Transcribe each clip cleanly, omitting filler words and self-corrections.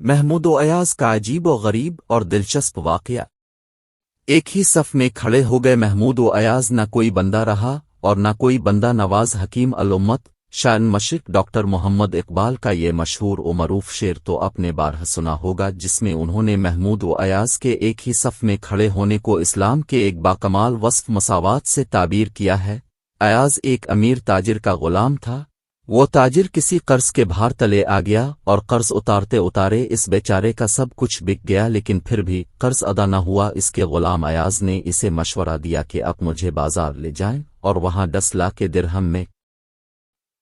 محمود و ایاز کا عجیب و غریب اور دلچسپ واقعہ۔ ایک ہی صف میں کھڑے ہو گئے محمود و ایاز، نہ کوئی بندہ رہا اور نہ کوئی بندہ نواز حکیم الامت شان مشرق ڈاکٹر محمد اقبال کا یہ مشہور و معروف شعر تو آپ نے بارہ سنا ہوگا، جس میں انہوں نے محمود و ایاز کے ایک ہی صف میں کھڑے ہونے کو اسلام کے ایک باکمال وصف مساوات سے تعبیر کیا ہے۔ ایاز ایک امیر تاجر کا غلام تھا۔ وہ تاجر کسی قرض کے بھار تلے آ گیا اور قرض اتارتے اتارے اس بیچارے کا سب کچھ بک گیا، لیکن پھر بھی قرض ادا نہ ہوا۔ اس کے غلام ایاز نے اسے مشورہ دیا کہ اب مجھے بازار لے جائیں اور وہاں 10 لاکھ درہم میں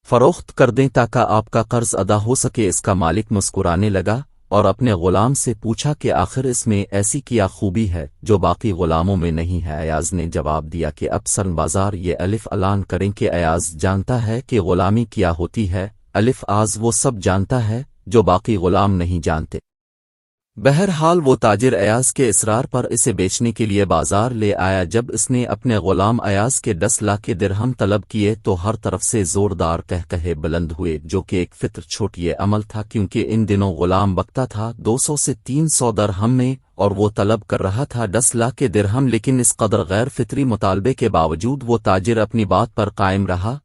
فروخت کر دیں تاکہ آپ کا قرض ادا ہو سکے۔ اس کا مالک مسکرانے لگا اور اپنے غلام سے پوچھا کہ آخر اس میں ایسی کیا خوبی ہے جو باقی غلاموں میں نہیں ہے؟ ایاز نے جواب دیا کہ اب سن بازار یہ الف اعلان کریں کہ ایاز جانتا ہے کہ غلامی کیا ہوتی ہے۔ الف آز وہ سب جانتا ہے جو باقی غلام نہیں جانتے۔ بہرحال وہ تاجر ایاز کے اصرار پر اسے بیچنے کے لیے بازار لے آیا۔ جب اس نے اپنے غلام ایاز کے 10 لاکھ درہم طلب کیے تو ہر طرف سے زوردار قہقہے بلند ہوئے، جو کہ ایک فطر چھوٹی عمل تھا، کیونکہ ان دنوں غلام بکتا تھا 200 سے 300 درہم میں اور وہ طلب کر رہا تھا 10 لاکھ درہم۔ لیکن اس قدر غیر فطری مطالبے کے باوجود وہ تاجر اپنی بات پر قائم رہا۔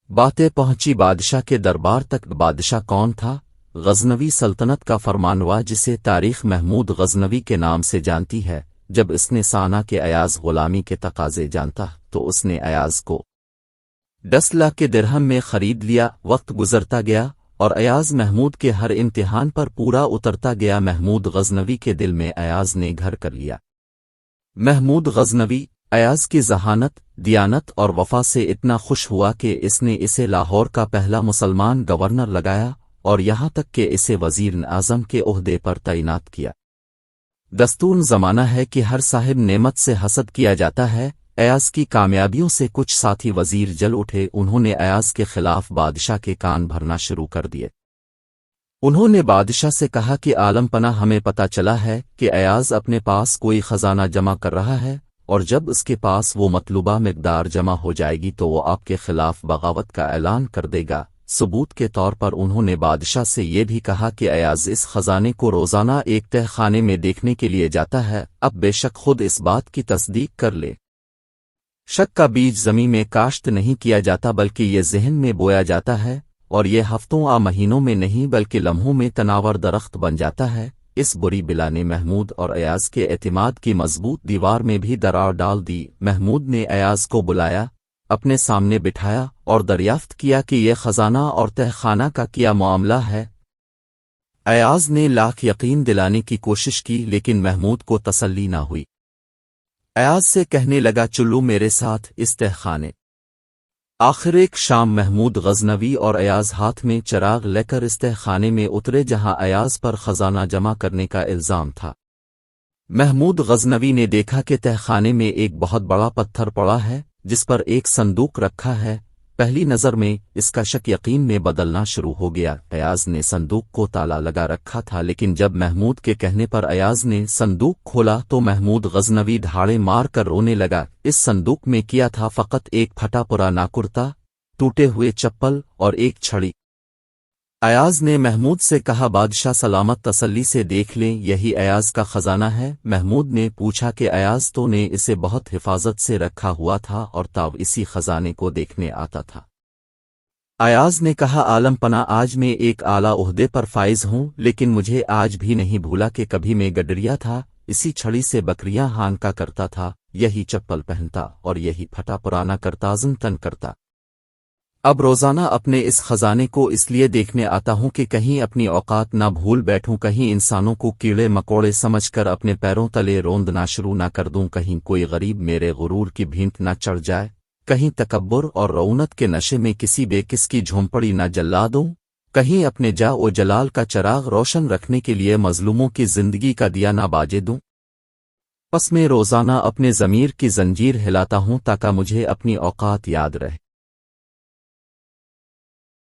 باتیں پہنچی بادشاہ کے دربار تک۔ بادشاہ کون تھا؟ غزنوی سلطنت کا فرمانروا، جسے تاریخ محمود غزنوی کے نام سے جانتی ہے۔ جب اس نے سانا کہ ایاز غلامی کے تقاضے جانتا تو اس نے ایاز کو 10 لاکھ درہم میں خرید لیا۔ وقت گزرتا گیا اور ایاز محمود کے ہر امتحان پر پورا اترتا گیا۔ محمود غزنوی کے دل میں ایاز نے گھر کر لیا۔ محمود غزنوی ایاز کی ذہانت، دیانت اور وفا سے اتنا خوش ہوا کہ اس نے اسے لاہور کا پہلا مسلمان گورنر لگایا اور یہاں تک کہ اسے وزیر اعظم کے عہدے پر تعینات کیا۔ دستور زمانہ ہے کہ ہر صاحب نعمت سے حسد کیا جاتا ہے۔ ایاز کی کامیابیوں سے کچھ ساتھی وزیر جل اٹھے۔ انہوں نے ایاز کے خلاف بادشاہ کے کان بھرنا شروع کر دیے۔ انہوں نے بادشاہ سے کہا کہ عالم پناہ، ہمیں پتہ چلا ہے کہ ایاز اپنے پاس کوئی خزانہ جمع کر رہا ہے، اور جب اس کے پاس وہ مطلوبہ مقدار جمع ہو جائے گی تو وہ آپ کے خلاف بغاوت کا اعلان کر دے گا۔ ثبوت کے طور پر انہوں نے بادشاہ سے یہ بھی کہا کہ ایاز اس خزانے کو روزانہ ایک تہہ خانے میں دیکھنے کے لیے جاتا ہے۔ اب بے شک خود اس بات کی تصدیق کر لے۔ شک کا بیج زمین میں کاشت نہیں کیا جاتا بلکہ یہ ذہن میں بویا جاتا ہے، اور یہ ہفتوں یا مہینوں میں نہیں بلکہ لمحوں میں تناور درخت بن جاتا ہے۔ اس بری بلا نے محمود اور ایاز کے اعتماد کی مضبوط دیوار میں بھی دراڑ ڈال دی۔ محمود نے ایاز کو بلایا، اپنے سامنے بٹھایا اور دریافت کیا کہ یہ خزانہ اور تہہ خانہ کا کیا معاملہ ہے۔ ایاز نے لاکھ یقین دلانے کی کوشش کی، لیکن محمود کو تسلی نہ ہوئی۔ ایاز سے کہنے لگا، چلو میرے ساتھ اس تہہ خانے۔ آخر ایک شام محمود غزنوی اور ایاز ہاتھ میں چراغ لے کر اس تہہ خانے میں اترے جہاں ایاز پر خزانہ جمع کرنے کا الزام تھا۔ محمود غزنوی نے دیکھا کہ تہہ خانے میں ایک بہت بڑا پتھر پڑا ہے جس پر ایک صندوق رکھا ہے۔ پہلی نظر میں اس کا شک یقین میں بدلنا شروع ہو گیا۔ ایاز نے صندوق کو تالا لگا رکھا تھا، لیکن جب محمود کے کہنے پر ایاز نے صندوق کھولا تو محمود غزنوی دھاڑے مار کر رونے لگا۔ اس صندوق میں کیا تھا فقط ایک پھٹا پرانا کرتا، ٹوٹے ہوئے چپل اور ایک چھڑی۔ ایاز نے محمود سے کہا، بادشاہ سلامت، تسلی سے دیکھ لیں، یہی ایاز کا خزانہ ہے۔ محمود نے پوچھا کہ ایاز تو نے اسے بہت حفاظت سے رکھا ہوا تھا اور تاب اسی خزانے کو دیکھنے آتا تھا۔ ایاز نے کہا، عالم پناہ، آج میں ایک اعلیٰ عہدے پر فائز ہوں، لیکن مجھے آج بھی نہیں بھولا کہ کبھی میں گڈریا تھا، اسی چھڑی سے بکریاں ہانکا کرتا تھا، یہی چپل پہنتا اور یہی پھٹا پرانا کرتازن تن کرتا۔ اب روزانہ اپنے اس خزانے کو اس لیے دیکھنے آتا ہوں کہ کہیں اپنی اوقات نہ بھول بیٹھوں، کہیں انسانوں کو کیڑے مکوڑے سمجھ کر اپنے پیروں تلے روندنا شروع نہ کر دوں، کہیں کوئی غریب میرے غرور کی بھینٹ نہ چڑھ جائے، کہیں تکبر اور رعونت کے نشے میں کسی بے کس کی جھونپڑی نہ جلا دوں، کہیں اپنے جاہ و جلال کا چراغ روشن رکھنے کے لیے مظلوموں کی زندگی کا دیا نہ باجے دوں۔ پس میں روزانہ اپنے ضمیر کی زنجیر ہلاتا ہوں تاکہ مجھے اپنی اوقات یاد رہے۔